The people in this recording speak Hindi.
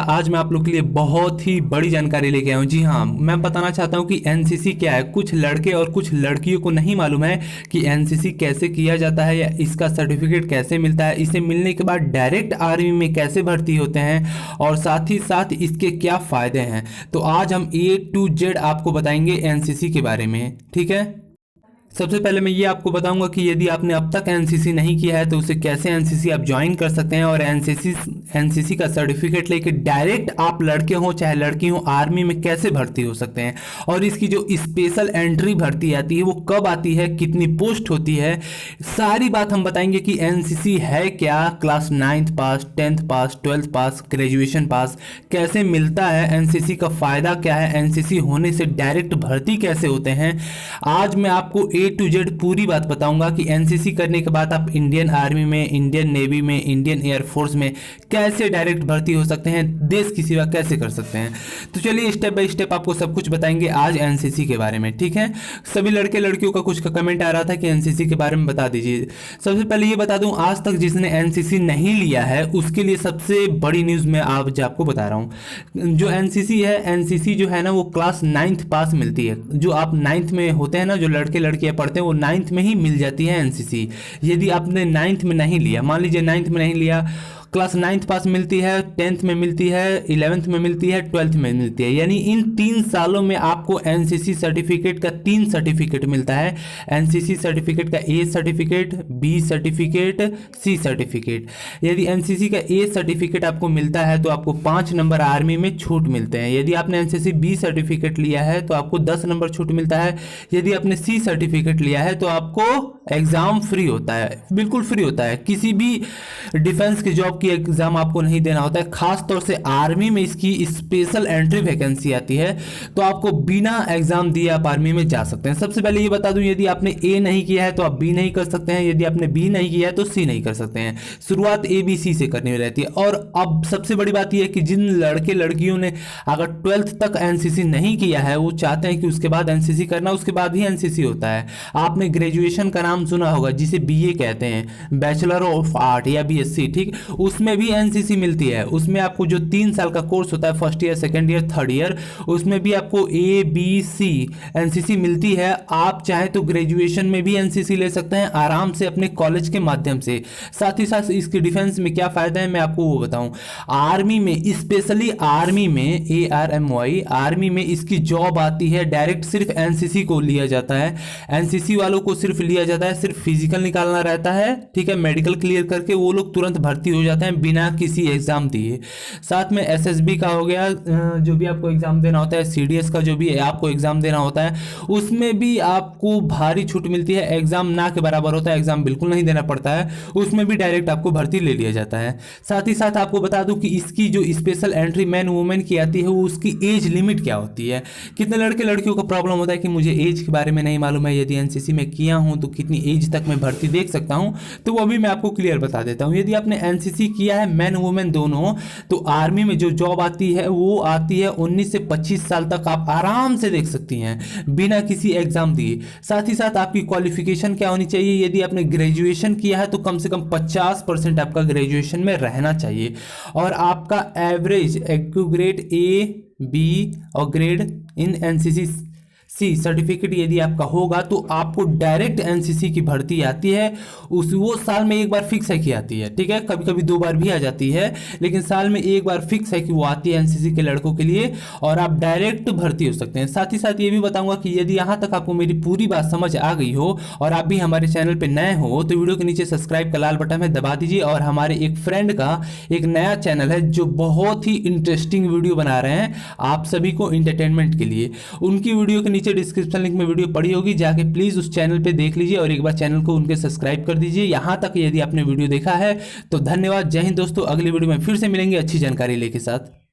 आज मैं आप लोग के लिए बहुत ही बड़ी जानकारी लेके आया हूँ। जी हाँ, मैं बताना चाहता हूँ कि एनसीसी क्या है। कुछ लड़के और कुछ लड़कियों को नहीं मालूम है कि एनसीसी कैसे किया जाता है या इसका सर्टिफिकेट कैसे मिलता है, इसे मिलने के बाद डायरेक्ट आर्मी में कैसे भर्ती होते हैं और साथ ही साथ इसके क्या फ़ायदे हैं। तो आज हम A to Z आपको बताएंगे एनसीसी के बारे में, ठीक है। सबसे पहले मैं ये आपको बताऊंगा कि यदि आपने अब तक एनसीसी नहीं किया है तो उसे कैसे एनसीसी आप ज्वाइन कर सकते हैं और एनसीसी का सर्टिफिकेट लेके डायरेक्ट आप लड़के हों चाहे लड़की हों आर्मी में कैसे भर्ती हो सकते हैं और इसकी जो स्पेशल एंट्री भर्ती आती है वो कब आती है, कितनी पोस्ट होती है, सारी बात हम बताएंगे कि एनसीसी है क्या, क्लास 9th पास, 10th पास, 12th पास, ग्रेजुएशन पास, कैसे मिलता है, एनसीसी का फ़ायदा क्या है, एनसीसी होने से डायरेक्ट भर्ती कैसे होते हैं। आज मैं आपको A to Z पूरी बात बताऊंगा कि एनसीसी करने के बाद आप इंडियन आर्मी में, इंडियन नेवी में, इंडियन एयरफोर्स में कैसे डायरेक्ट भर्ती हो सकते हैं, देश की सेवा कैसे कर सकते हैं। तो चलिए स्टेप बाय स्टेप आपको सब कुछ बताएंगे आज एनसीसी के बारे में, ठीक है। सभी लड़के लड़कियों का कुछ का कमेंट आ रहा था कि एनसीसी के बारे में बता दीजिए। सबसे पहले ये बता दूं, आज तक जिसने एनसीसी नहीं लिया है उसके लिए सबसे बड़ी न्यूज़ मैं आज आपको बता रहा हूँ। जो एनसीसी है, एनसीसी जो है ना वो क्लास 9th पास मिलती है। जो आप 9th में होते हैं ना, जो लड़के लड़कियां पढ़ते हैं वो 9th में ही मिल जाती है एनसीसी। यदि आपने 9th में नहीं लिया, मान लीजिए 9th में नहीं लिया, क्लास 9th पास मिलती है, 10th में मिलती है, 11th में मिलती है, 12th में मिलती है। यानी इन 3 सालों में आपको एनसीसी सर्टिफिकेट का 3 सर्टिफिकेट मिलता है। एनसीसी सर्टिफिकेट का A certificate, B certificate, C certificate. यदि एनसीसी का A सर्टिफिकेट आपको मिलता है तो आपको 5 नंबर आर्मी में छूट मिलते हैं। यदि आपने एनसीसी B सर्टिफिकेट लिया है तो आपको 10 नंबर छूट मिलता है। यदि आपने C सर्टिफिकेट लिया है तो आपको एग्ज़ाम फ्री होता है, बिल्कुल फ्री होता है। किसी भी डिफेंस की जॉब की एग्जाम आपको नहीं देना होता है। खास तौर से आर्मी में इसकी स्पेशल एंट्री वैकेंसी आती है तो आपको बिना एग्जाम दिए आप आर्मी में जा सकते हैं। सबसे पहले ये बता दूं, यदि आपने A नहीं किया है तो आप B नहीं कर सकते हैं। यदि आपने B नहीं किया है तो C नहीं कर सकते हैं। शुरुआत ABC से करनी रहती है। और अब सबसे बड़ी बात यह है कि जिन लड़के लड़कियों ने अगर 12th तक एनसीसी नहीं किया है वो चाहते हैं कि उसके बाद एनसीसी करना, उसके बाद ही एनसीसी होता है। आपने ग्रेजुएशन का नाम सुना होगा जिसे BA कहते हैं, बैचलर ऑफ आर्ट या BSc, ठीक। उसमें भी एनसीसी मिलती है। उसमें आपको जो 3 साल का कोर्स होता है, first year, second year, third year, उसमें भी आपको ABC एनसीसी मिलती है। आप चाहे तो ग्रेजुएशन में भी एनसीसी ले सकते हैं आराम से अपने कॉलेज के माध्यम से। साथ ही साथ इसकी डिफेंस में क्या फायदा है मैं आपको वो बताऊं। आर्मी में, स्पेशली आर्मी में, ARMY, आर्मी में इसकी जॉब आती है डायरेक्ट। सिर्फ एनसीसी को लिया जाता है, एनसीसी वालों को सिर्फ लिया जाता है, सिर्फ फिजिकल निकालना रहता है, ठीक है। मेडिकल क्लियर करके वो लोग तुरंत भर्ती हो जाते हैं बिना किसी एग्जाम दिए। साथ में SSB का हो गया, जो भी आपको एग्जाम देना होता है, CDS का जो भी आपको एग्जाम देना होता है उसमें भी आपको भारी छूट मिलती है। एग्जाम ना के बराबर होता है, एग्जाम बिल्कुल नहीं देना पड़ता है, उसमें भी डायरेक्ट आपको भर्ती ले लिया जाता है। साथ ही साथ आपको बता दूं कि इसकी जो स्पेशल एंट्री मैन वुमेन की आती है वो उसकी एज लिमिट क्या होती है। कितने लड़के लड़कियों को प्रॉब्लम होता है कि मुझे एज के बारे में नहीं मालूम है, यदि एनसीसी में किया हूं तो कितनी एज तक मैं भर्ती देख सकता हूं, तो वो भी मैं आपको क्लियर बता देता हूं। यदि आपने एनसीसी किया है, मैन वुमेन दोनों, तो आर्मी में जो जॉब आती है वो आती है 19 से 25 साल तक आप आराम से देख सकती हैं बिना किसी एग्जाम दिए। साथ ही साथ आपकी क्वालिफिकेशन क्या होनी चाहिए, यदि आपने ग्रेजुएशन किया है तो कम से कम 50% आपका ग्रेजुएशन में रहना चाहिए और आपका एवरेज ग्रेड A, B और ग्रेड इन एनसीसी C सर्टिफिकेट यदि आपका होगा तो आपको डायरेक्ट एनसीसी की भर्ती आती है। वो साल में एक बार फिक्स है कि आती है, ठीक है। कभी कभी 2 बार भी आ जाती है, लेकिन साल में एक बार फिक्स है कि वो आती है एनसीसी के लड़कों के लिए और आप डायरेक्ट भर्ती हो सकते हैं। साथ ही साथ ये भी बताऊंगा कि यदि यहाँ तक आपको मेरी पूरी बात समझ आ गई हो और आप भी हमारे चैनल पर नए हो तो वीडियो के नीचे सब्सक्राइब का लाल बटन है, दबा दीजिए। और हमारे एक फ्रेंड का एक नया चैनल है जो बहुत ही इंटरेस्टिंग वीडियो बना रहे हैं आप सभी को इंटरटेनमेंट के लिए। उनकी वीडियो के नीचे डिस्क्रिप्शन लिंक में वीडियो पड़ी होगी, जाके प्लीज उस चैनल पे देख लीजिए और एक बार चैनल को उनके सब्सक्राइब कर दीजिए। यहां तक यदि आपने वीडियो देखा है तो धन्यवाद। जय हिंद दोस्तों, अगली वीडियो में फिर से मिलेंगे अच्छी जानकारी लेके साथ।